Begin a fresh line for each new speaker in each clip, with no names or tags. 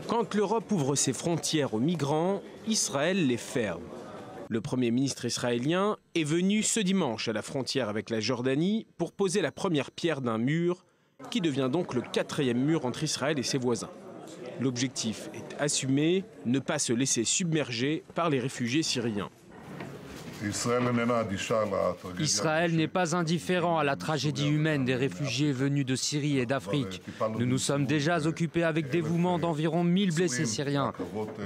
Quand l'Europe ouvre ses frontières aux migrants, Israël les ferme. Le Premier ministre israélien est venu ce dimanche à la frontière avec la Jordanie pour poser la première pierre d'un mur qui devient donc le 4e mur entre Israël et ses voisins. L'objectif est assumé, ne pas se laisser submerger par les réfugiés syriens.
Israël n'est pas indifférent à la tragédie humaine des réfugiés venus de Syrie et d'Afrique. Nous nous sommes déjà occupés avec dévouement d'environ 1000 blessés syriens.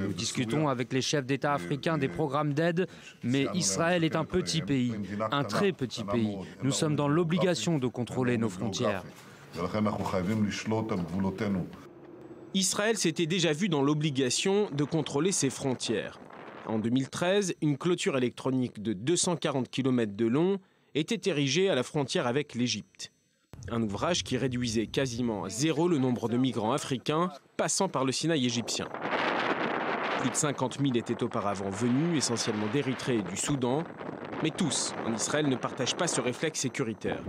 Nous discutons avec les chefs d'État africains des programmes d'aide, mais Israël est un petit pays, un très petit pays. Nous sommes dans l'obligation de contrôler nos frontières.
Israël s'était déjà vu dans l'obligation de contrôler ses frontières. En 2013, une clôture électronique de 240 km de long était érigée à la frontière avec l'Égypte. Un ouvrage qui réduisait quasiment à zéro le nombre de migrants africains passant par le Sinaï égyptien. Plus de 50 000 étaient auparavant venus, essentiellement d'Érythrée et du Soudan, mais tous, en Israël, ne partagent pas ce réflexe sécuritaire.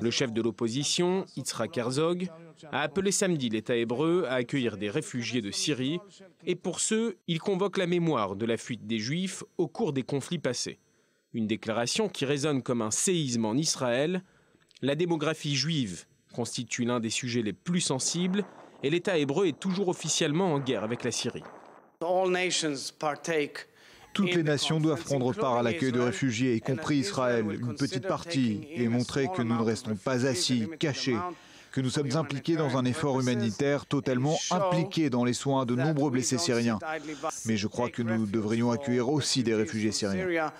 Le chef de l'opposition, Yitzhak Herzog, a appelé samedi l'État hébreu à accueillir des réfugiés de Syrie et pour ceux, il convoque la mémoire de la fuite des Juifs au cours des conflits passés. Une déclaration qui résonne comme un séisme en Israël. La démographie juive constitue l'un des sujets les plus sensibles et l'État hébreu est toujours officiellement en guerre avec la Syrie.
Toutes les nations doivent prendre part à l'accueil de réfugiés, y compris Israël, une petite partie, et montrer que nous ne restons pas assis, cachés, que nous sommes impliqués dans un effort humanitaire, totalement impliqués dans les soins de nombreux blessés syriens. Mais je crois que nous devrions accueillir aussi des réfugiés syriens.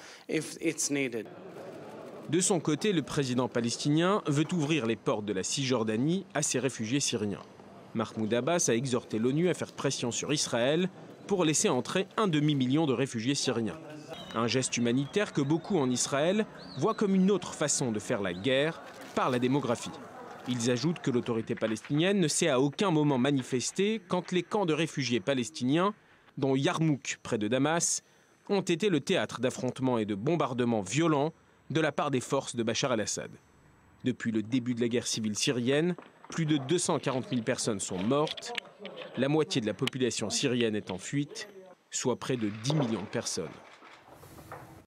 De son côté, le président palestinien veut ouvrir les portes de la Cisjordanie à ces réfugiés syriens. Mahmoud Abbas a exhorté l'ONU à faire pression sur Israël pour laisser entrer un demi-million de réfugiés syriens. Un geste humanitaire que beaucoup en Israël voient comme une autre façon de faire la guerre par la démographie. Ils ajoutent que l'autorité palestinienne ne s'est à aucun moment manifestée quand les camps de réfugiés palestiniens, dont Yarmouk près de Damas, ont été le théâtre d'affrontements et de bombardements violents de la part des forces de Bachar el-Assad. Depuis le début de la guerre civile syrienne, plus de 240 000 personnes sont mortes. La moitié de la population syrienne est en fuite, soit près de 10 millions de personnes.